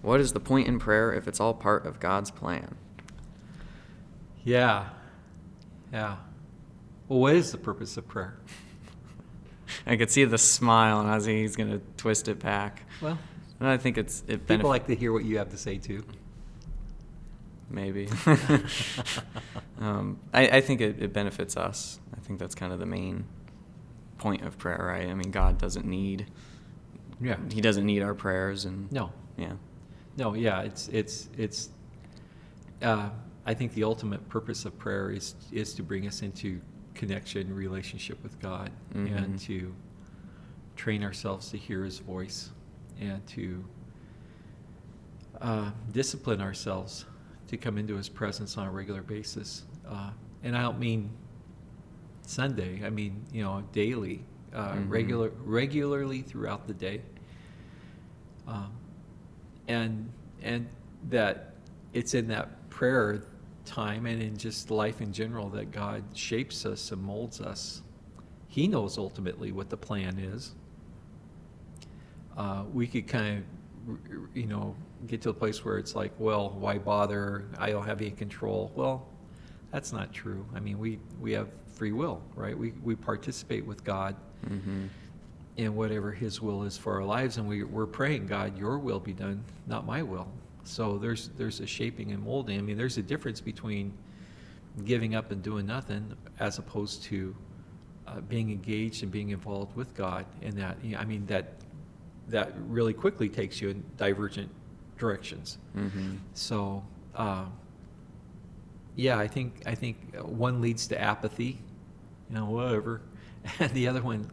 What is the point in prayer if it's all part of God's plan? Yeah. Well, what is the purpose of prayer? I could see the smile, and as he's going to twist it back. Well, And I think people like to hear what you have to say too. Maybe. I think it benefits us. I think that's kind of the main point of prayer, right? I mean, God doesn't need. Yeah. He doesn't need our prayers, and No. Yeah. No. Yeah. It's. I think the ultimate purpose of prayer is to bring us into connection, relationship with God, Mm-hmm. and to train ourselves to hear His voice, and to discipline ourselves to come into His presence on a regular basis. And I don't mean Sunday. I mean, daily, Mm-hmm. regularly throughout the day. And that it's in that prayer time and in just life in general that God shapes us and molds us. He knows ultimately what the plan is. We could kind of, get to a place where it's like, well, why bother? I don't have any control. Well, that's not true. I mean, we have free will, right? We participate with God Mm-hmm. in whatever His will is for our lives, and we're praying, God, your will be done, not my will. So there's a shaping and molding. I mean, there's a difference between giving up and doing nothing as opposed to being engaged and being involved with God. And that really quickly takes you in divergent directions. Mm-hmm. So I think one leads to apathy, whatever, and the other one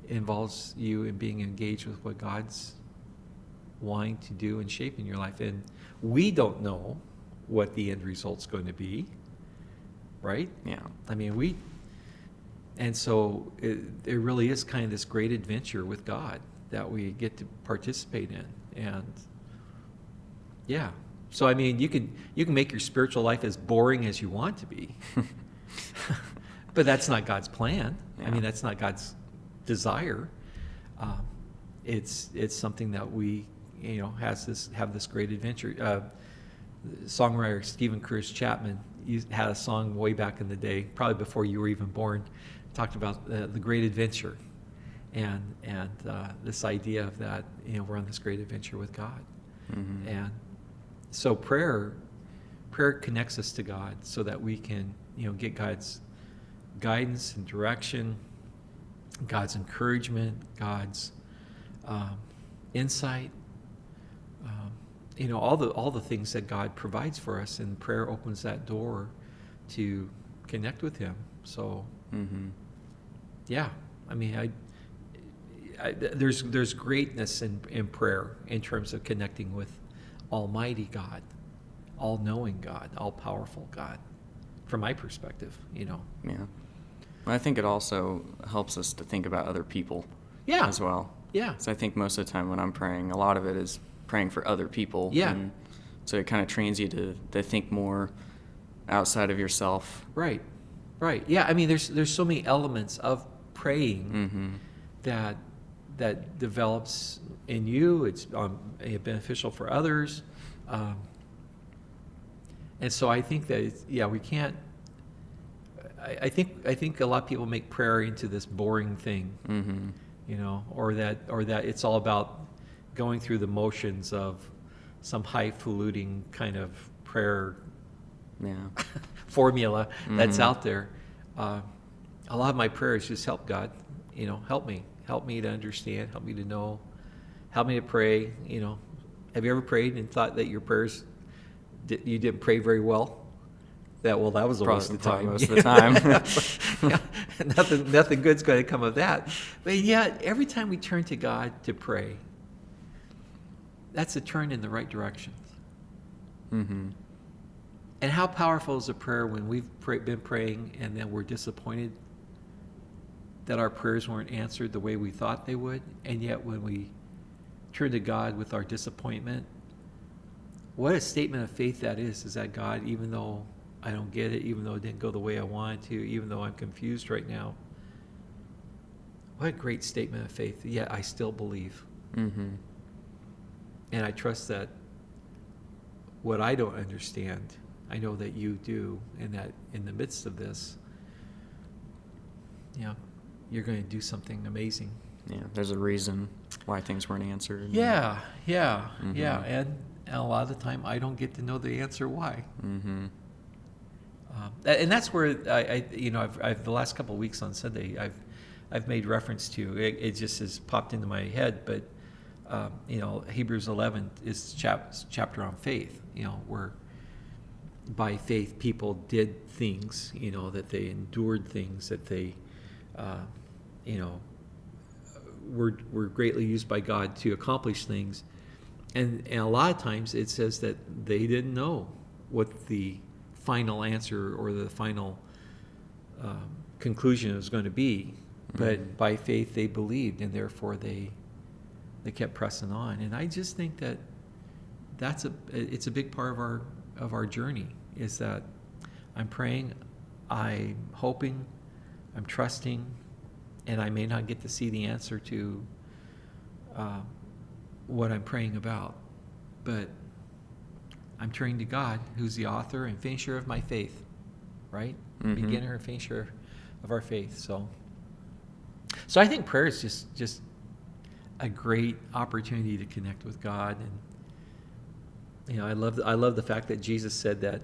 involves you in being engaged with what God's wanting to do and shape in your life. And we don't know what the end result's going to be, right? Yeah. I mean, and so it really is kind of this great adventure with God that we get to participate in. And yeah, so I mean, you can make your spiritual life as boring as you want to be, but that's not God's plan. Yeah. I mean, that's not God's desire. It's something that we have this great adventure. Songwriter Stephen Curtis Chapman had a song way back in the day, probably before you were even born, talked about the great adventure, and this idea of that we're on this great adventure with God. Mm-hmm. And so prayer connects us to God so that we can get God's guidance and direction, God's encouragement, God's insight, all the things that God provides for us, and prayer opens that door to connect with Him. So, Mm-hmm. yeah, I mean, there's greatness in prayer in terms of connecting with Almighty God, all-knowing God, all-powerful God, from my perspective, Yeah. I think it also helps us to think about other people Yeah. as well. Yeah. So I think most of the time when I'm praying, a lot of it is praying for other people. Yeah. And so it kind of trains you to think more outside of yourself. Right. Yeah, I mean, there's so many elements of praying Mm-hmm. that develops in you. It's beneficial for others, and so I think that we can't. I think a lot of people make prayer into this boring thing, Mm-hmm. or that it's all about going through the motions of some highfalutin kind of prayer Yeah. formula that's Mhm. out there. A lot of my prayers just help God, help me to understand, help me to know, help me to pray. Have you ever prayed and thought that your prayers you didn't pray very well? That was a waste of time. Most of the time. Yeah, nothing good's going to come of that. But yet, every time we turn to God to pray, that's a turn in the right direction. Mm-hmm. And how powerful is a prayer when we've been praying and then we're disappointed that our prayers weren't answered the way we thought they would, and yet when we turn to God with our disappointment, what a statement of faith that is that God, even though I don't get it, even though it didn't go the way I wanted to, even though I'm confused right now, what a great statement of faith. Yet I still believe. Mm-hmm. And I trust that what I don't understand, I know that you do, and that in the midst of this, you're going to do something amazing. Yeah, there's a reason why things weren't answered. Yeah. And a lot of the time, I don't get to know the answer why. Mm-hmm. And that's where I've the last couple of weeks on Sunday, I've made reference to it. Just has popped into my head, but Hebrews 11 is chapter on faith. Where by faith people did things. That they endured things, that they, were greatly used by God to accomplish things. And a lot of times it says that they didn't know what the final answer or the final conclusion was going to be. But by faith they believed, and therefore they kept pressing on. And I just think that it's a big part of our journey, is that I'm praying, I'm hoping, I'm trusting, and I may not get to see the answer to what I'm praying about, but I'm turning to God, who's the author and finisher of my faith, right? Mm-hmm. Beginner and finisher of our faith. So I think prayer is just a great opportunity to connect with God. And I love the fact that Jesus said that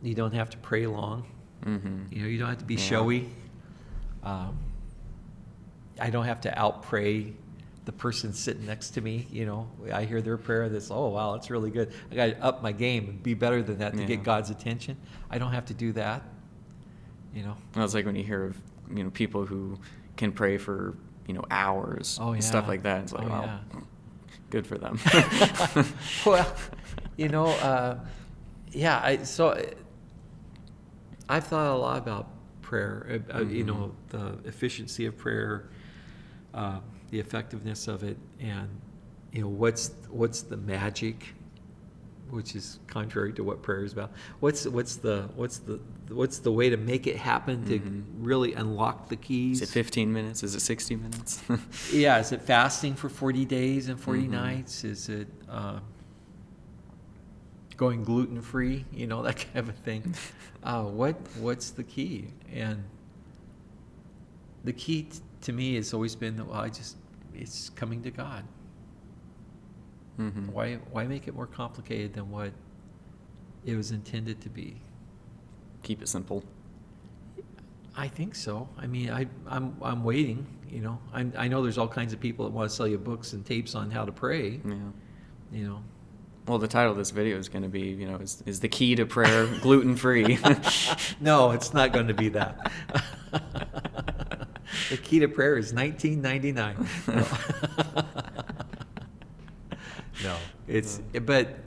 you don't have to pray long. Mm-hmm. You don't have to be showy. I don't have to out-pray the person sitting next to me. I hear their prayer, that's, oh, wow, that's really good. I got to up my game and be better than that to get God's attention. I don't have to do that. Well, it's like when you hear of, people who can pray for, hours and stuff like that. It's like, wow, good for them. Well, I've thought a lot about prayer, the efficiency of prayer, the effectiveness of it, and what's the magic, which is contrary to what prayer is about. What's the way to make it happen, to really unlock the keys? Is it 15 minutes? Is it 60 minutes? Yeah, is it fasting for 40 days and 40 nights? Is it going gluten-free? That kind of a thing. What's the key? And the key to me has always been that, it's coming to God. Mm-hmm. Why make it more complicated than what it was intended to be? Keep it simple. I think so. I mean, I'm waiting. I know there's all kinds of people that want to sell you books and tapes on how to pray. Yeah. Well, the title of this video is going to be, is the key to prayer gluten-free? No, it's not going to be that. The key to prayer is $19.99. No, it's. But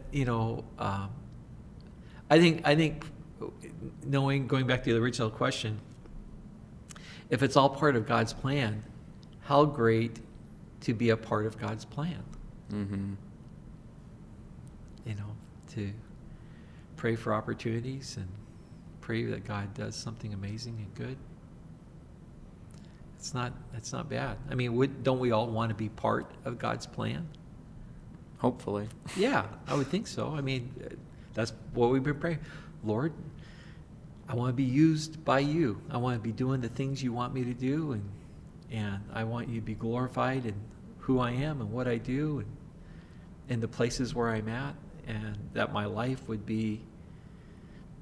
I think going back to the original question, if it's all part of God's plan, how great to be a part of God's plan. Mm-hmm. To pray for opportunities and pray that God does something amazing and good. That's not bad. I mean, don't we all want to be part of God's plan? Hopefully. Yeah, I would think so. I mean, that's what we've been praying. Lord, I want to be used by you. I want to be doing the things you want me to do, and I want you to be glorified in who I am and what I do, and in the places where I'm at, and that my life would be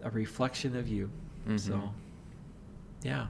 a reflection of you. Mm-hmm. So, yeah.